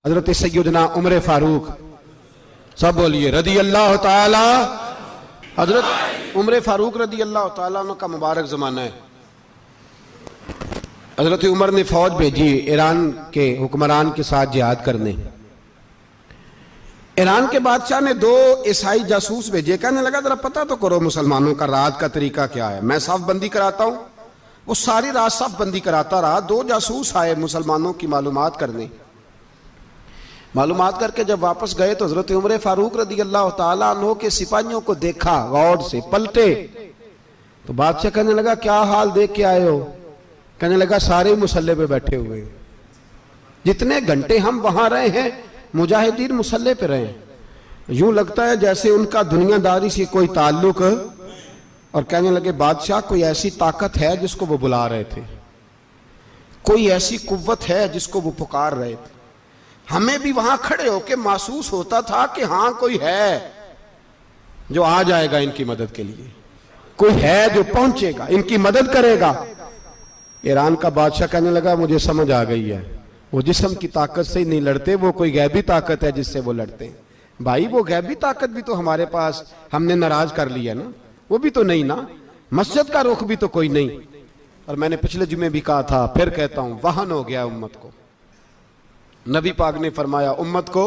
हजरत सैयदना उमर फारूक, सब बोलिए रदी अल्लाह ताला। हजरत उमर फारूक रदी अल्लाह ताला का मुबारक ज़माना है। हजरत उमर ने फौज भेजी ईरान के हुक्मरान के साथ जिहाद करने। ईरान के बादशाह ने 2 ईसाई जासूस भेजे, कहने लगा जरा पता तो करो मुसलमानों का रात का तरीका क्या है, मैं साफ बंदी कराता हूं। वो सारी रात साफ बंदी कराता रहा। 2 जासूस आए मुसलमानों की मालूमात करने। मालूमात करके जब वापस गए तो हजरत उमर फारूक रदी अल्लाह ताला अन्हो के सिपाहियों को देखा, गौर से पलटे तो बादशाह कहने लगा क्या हाल देख के आए हो? कहने लगा सारे मुसल्ले पे बैठे हुए, जितने घंटे हम वहां रहे हैं मुजाहिदीन मुसल्ले पे रहे, यूं लगता है जैसे उनका दुनियादारी से कोई ताल्लुक। और कहने लगे बादशाह कोई ऐसी ताकत है जिसको वो बुला रहे थे, कोई ऐसी कुव्वत है जिसको वो पुकार रहे थे। हमें भी वहां खड़े होकर महसूस होता था कि हां कोई है जो आ जाएगा इनकी मदद के लिए, कोई है जो पहुंचेगा इनकी मदद करेगा। ईरान का बादशाह कहने लगा मुझे समझ आ गई है, वो जिस्म की ताकत से ही नहीं लड़ते, वो कोई गैबी ताकत है जिससे वो लड़ते हैं। भाई वो गैबी ताकत भी तो हमारे पास हमने नाराज कर लिया ना, वो भी तो नहीं ना, मस्जिद का रुख भी तो कोई नहीं। और मैंने पिछले जुमे भी कहा था, फिर कहता हूं, वहन हो गया उम्मत को। नबी पाक ने फरमाया उम्मत को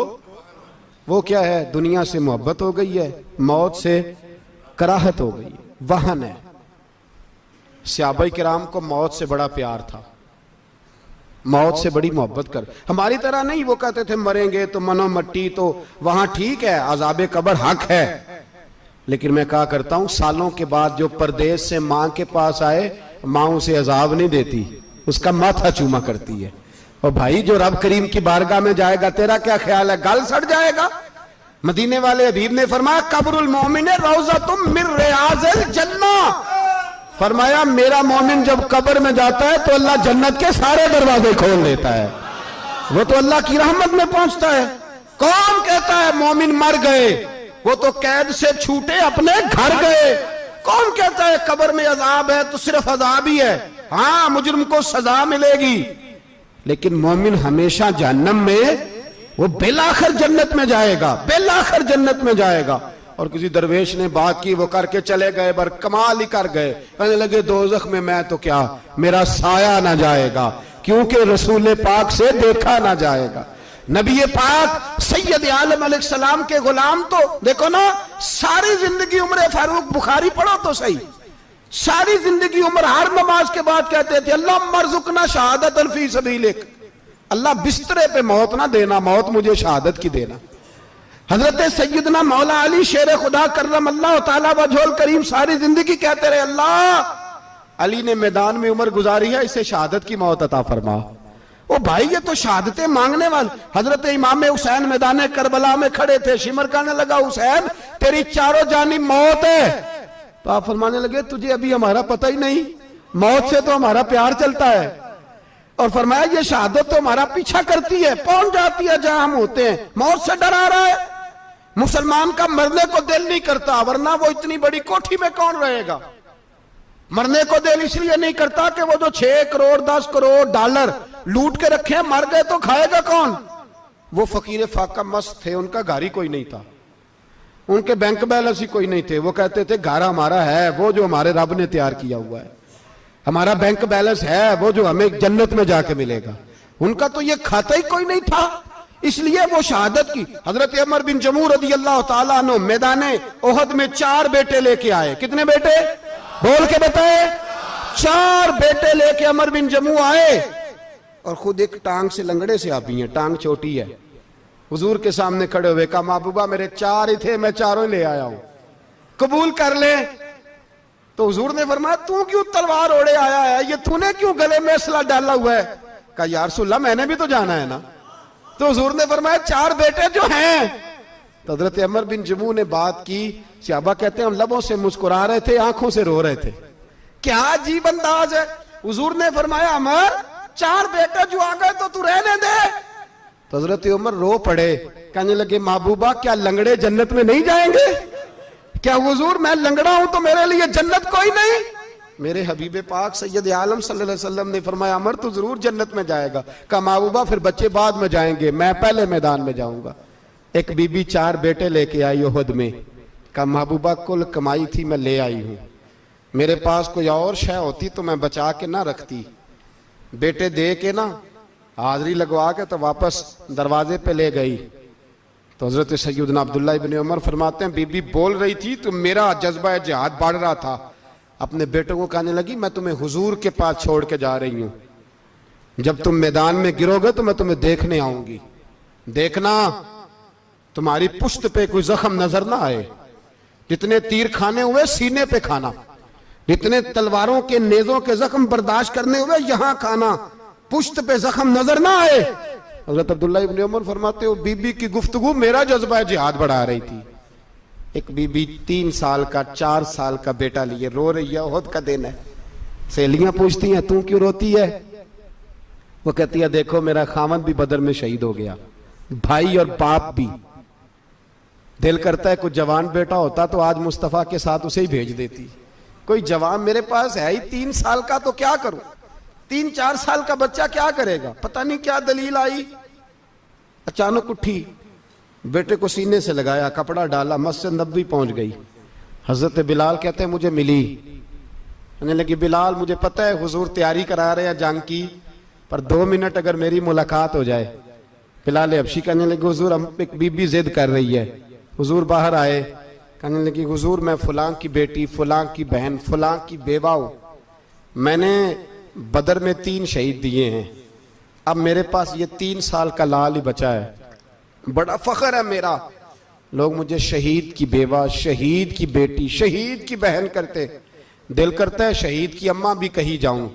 वो क्या है, दुनिया से मोहब्बत हो गई है, मौत से कराहत हो गई है, वहन है। सहाबाए किराम को मौत से बड़ा प्यार था, मौत से बड़ी मोहब्बत कर, हमारी तरह नहीं। वो कहते थे मरेंगे तो मनो मट्टी, तो वहां ठीक है, अज़ाबे कब्र हक है। लेकिन मैं कहा करता हूं सालों के बाद जो परदेश से मां के पास आए, मां उसे अजाब नहीं देती, उसका माथा चूमा करती है। और भाई जो रब करीम की बारगाह में जाएगा, तेरा क्या ख्याल है, गल सड़ जाएगा? मदीने वाले हबीब ने फरमाया कब्रुल मोमिन रौज़तुम मिन रियाज़िल जन्ना, फरमाया मेरा मोमिन जब कब्र में जाता है तो अल्लाह जन्नत के सारे दरवाजे खोल देता है, वो तो अल्लाह की रहमत में पहुंचता है। कौन कहता है मोमिन मर गए, वो तो कैद से छूटे अपने घर गए। कौन कहता है कब्र में अजाब है तो सिर्फ अजाब ही है, हाँ मुजरिम को सजा मिलेगी, लेकिन मोमिन हमेशा जहन्नम में, वो बेलाखिर जन्नत में जाएगा, बेलाखिर जन्नत में जाएगा। और किसी दरवेश ने बात की, वो करके चले गए, बर कमाल ही कर गए, कहने लगे दोज़ख में मैं तो क्या, मेरा साया ना जाएगा, क्योंकि रसूल पाक से देखा ना जाएगा। नबी पाक सैयद आलम अलैहिस्सलाम के गुलाम तो देखो ना, सारी जिंदगी उमर फारूक, बुखारी पढ़ो तो सही, सारी जिंदगी उम्र हर नमाज के बाद कहते थे अल्लाह मरजुकना शहादतन फी सबीलिक, अल्लाह बिस्तरे पे मौत ना देना, मौत मुझे शहादत की देना। हजरत सैयदना मौला अली शेर खुदा करम अल्लाह ताला वजहुल करीम सारी जिंदगी कहते रहे अल्लाह अली ने मैदान में उम्र गुजारी है, इसे शहादत की मौत अता फरमा। ओ भाई ये तो शहादतें मांगने वाले। हजरत इमाम हुसैन मैदान करबला में खड़े थे, शिमर कहने लगा हुसैन तेरी चारों जानी मौत है, तो आप फरमाने लगे तुझे अभी हमारा पता ही नहीं, मौत से तो हमारा प्यार चलता है। और फरमाया ये शहादत तो हमारा पीछा करती है, पहुंच जाती है जहां हम होते हैं, मौत से डरा रहा है। मुसलमान का मरने को दिल नहीं करता, वरना वो इतनी बड़ी कोठी में कौन रहेगा। मरने को दिल इसलिए नहीं करता कि वो जो 6 करोड़ 10 करोड़ डॉलर लूट के रखे, मर गए तो खाएगा कौन। वो फकीर फाका मस्त थे, उनका घर ही कोई नहीं था, उनके बैंक बैलेंस ही कोई नहीं थे। वो कहते थे घर हमारा है वो जो हमारे रब ने तैयार किया हुआ है, हमारा बैंक बैलेंस है वो जो हमें जन्नत में जाके मिलेगा। उनका तो ये खाता ही कोई नहीं था, इसलिए वो शहादत की। हजरत उमर बिन जमू रदी अल्लाह ताला अन्हु मैदाने ओहद में 4 बेटे लेके आए। कितने बेटे बोल के बताए? 4 बेटे लेके अमर बिन जमू आए, और खुद एक टांग से लंगड़े से आप ही हैं, टांग छोटी है। हुजूर के सामने खड़े हुए कहा महबूबा मेरे 4 ही थे, मैं 4 ही ले आया हूं, कबूल कर ले। तो हुजूर ने फरमाया तू क्यों तलवार ओढ़े आया है, ये तूने क्यों गले में असला डाला हुआ है? कहा या रसूलल्लाह मैंने भी तो जाना है ना। तो हुजूर ने फरमाया 4 बेटे जो हैं। तो हजरत अमर बिन जमू ने बात की, सहाबा कहते हैं हम लबों से मुस्कुरा रहे थे, आंखों से रो रहे थे, क्या अजीब अंदाज है। हुजूर ने फरमाया अमर 4 बेटे जो आ गए तो तू रहने दे। तो हजरत उमर रो पड़े, कहने लगे महबूबा क्या लंगड़े जन्नत में नहीं जाएंगे? क्या हुजूर मैं लंगड़ा हूं तो मेरे लिए जन्नत कोई नहीं? मेरे हबीब पाक सैयद आलम सल्लल्लाहु अलैहि वसल्लम ने फरमाया अमर तो जरूर जन्नत में जाएगा। कहा महबूबा फिर बच्चे बाद में जाएंगे, मैं पहले मैदान में जाऊंगा। एक बीबी 4 बेटे लेके आई उहद में। कहा महबूबा कुल कमाई थी मैं ले आई हूं, मेरे पास कोई और शय होती तो मैं बचा के ना रखती। बेटे दे के ना हाजिरी लगवा के तो वापस दरवाजे पे ले गई। तो हजरत सैयदना अब्दुल्ला इब्न उमर फरमाते हैं बीबी बोल रही थी तो मेरा जज्बा जिहाद बढ़ रहा था। अपने बेटों को कहने लगी मैं तुम्हें हुजूर के पास छोड़ के जा रही हूं, जब तुम मैदान में गिरोगे तो मैं तुम्हें देखने आऊंगी, देखना तुम्हारी पुश्त पे कोई जख्म नजर ना आए। जितने तीर खाने हुए सीने पे खाना, जितने तलवारों के नेजों के जख्म बर्दाश्त करने हुए यहां खाना, पुश्त पे जख्म नजर ना आए। हजरत अब्दुल्ला इब्न उमर फरमाते हो बीबी की गुफ्तगू मेरा जज्बा जिहाद बढ़ा रही थी। एक बीबी 3 साल का 4 साल का बेटा लिए रो रही है, ओहद का दिन है। सहेलियां पूछती हैं तू क्यों रोती है? वो कहती है देखो मेरा खामद भी बदर में शहीद हो गया, भाई और बाप भी। दिल करता है कोई जवान बेटा होता तो आज मुस्तफा के साथ उसे ही भेज देती। कोई जवान मेरे पास है ही 3 साल का तो क्या करूं, 3-4 साल का बच्चा क्या करेगा? पता नहीं क्या दलील आई, अचानक उठी, बेटे को सीने से लगाया, कपड़ा डाला, मस्जिद नबवी पहुंच गई। हजरत बिलाल कहते हैं मुझे मिली, कहने लगी बिलाल मुझे पता है हुजूर तैयारी करा रहे हैं जंग की, पर 2 मिनट अगर मेरी मुलाकात हो जाए। बिलाल हबशी कहने लगे हुजूर हम एक बीबी जिद कर रही है। हुजूर बाहर आए, कहने लगी हुजूर मैं फलां की बेटी, फलां की बहन, फलां की बेवा हूं, मैंने बदर में 3 शहीद दिए हैं, अब मेरे पास ये 3 साल का लाल ही बचा है, बड़ा फख्र है मेरा। लोग मुझे शहीद की बेवा, शहीद की बेटी, शहीद की बहन करते, दिल करता है शहीद की अम्मा भी कहीं जाऊं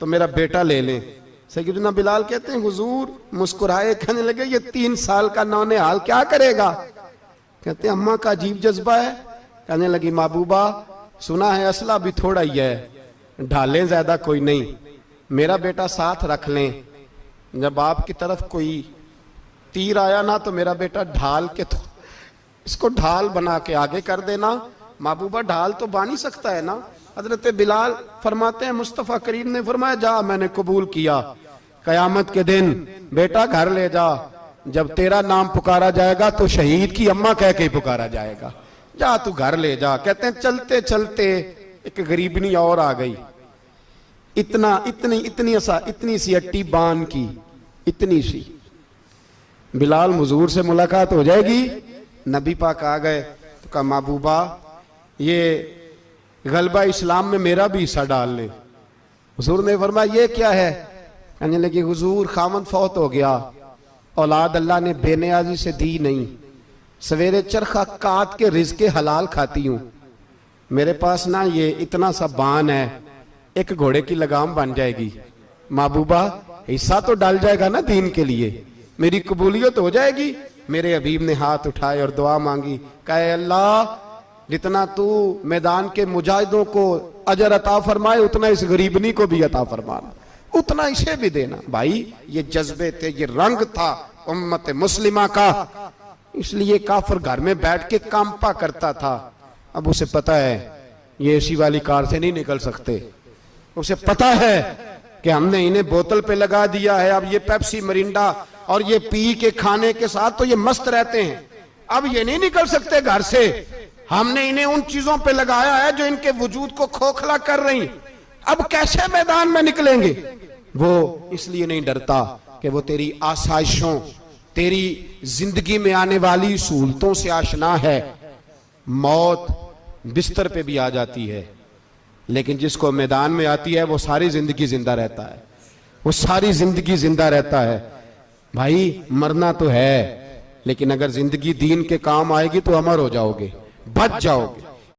तो मेरा बेटा ले लें। सैयदना बिलाल कहते हैं हुजूर मुस्कुराए, कहने लगे ये 3 साल का नौनिहाल क्या करेगा? कहते हैं अम्मा का अजीब जज्बा है। कहने लगी महबूबा सुना है असला भी थोड़ा ही है, ढालें ज्यादा कोई नहीं, मेरा बेटा साथ रख लें, जब आपकी तरफ कोई तीर आया ना तो मेरा बेटा ढाल के तो इसको ढाल बना के आगे कर देना। महबूबा ढाल तो बन ही सकता है ना। हजरत बिलाल फरमाते हैं मुस्तफ़ा करीम ने फरमाया जा मैंने कबूल किया, कयामत के दिन बेटा घर ले जा, जब तेरा नाम पुकारा जाएगा तो शहीद की अम्मा कह के ही पुकारा जाएगा, जा तू घर ले जा। कहते हैं चलते चलते एक गरीबनी और आ गई, इतनी सी अट्टी बान की, इतनी सी। बिलाल हुजूर से मुलाकात हो जाएगी, नबी पाक आ गए तो कहा महबूबा ये गलबा इस्लाम में मेरा भी हिस्सा डाल ले। हुजूर ने फरमाया ये क्या है? कहने लगी हुजूर खामद फौत हो गया, औलाद अल्लाह ने बेनियाजी से दी नहीं, सवेरे चरखा काट के रिज़्क़े हलाल खाती हूं, मेरे पास ना ये इतना सा बान है, एक घोड़े की लगाम बन जाएगी, महबूबा हिस्सा तो डाल जाएगा ना दीन के लिए, मेरी कबूलियत हो जाएगी। मेरे हबीब ने हाथ उठाए और दुआ मांगी, कहे अल्लाह जितना तू मैदान के मुजाहिदों को अजर अता फरमाए उतना इस गरीबनी को भी अता फरमाना, उतना इसे भी देना। भाई ये जज्बे थे, ये रंग था उम्मत मुस्लिमा का, इसलिए काफिर घर में बैठ के कांपा करता था। अब उसे पता है ये एसी वाली कार से नहीं निकल सकते, उसे पता है कि हमने इन्हें बोतल पे लगा दिया है, अब ये पेप्सी मरिंडा और ये पी के खाने के साथ तो ये मस्त रहते हैं, अब ये नहीं निकल सकते घर से, हमने इन्हें उन चीजों पे लगाया है जो इनके वजूद को खोखला कर रही, अब कैसे मैदान में निकलेंगे? वो इसलिए नहीं डरता कि वो तेरी आसाइशों, तेरी जिंदगी में आने वाली सहूलतों से आशना है। मौत बिस्तर पे भी आ जाती है, लेकिन जिसको मैदान में आती है वो सारी जिंदगी जिंदा रहता है, वो सारी जिंदगी जिंदा रहता है। भाई मरना तो है, लेकिन अगर जिंदगी दीन के काम आएगी तो अमर हो जाओगे, बच जाओगे।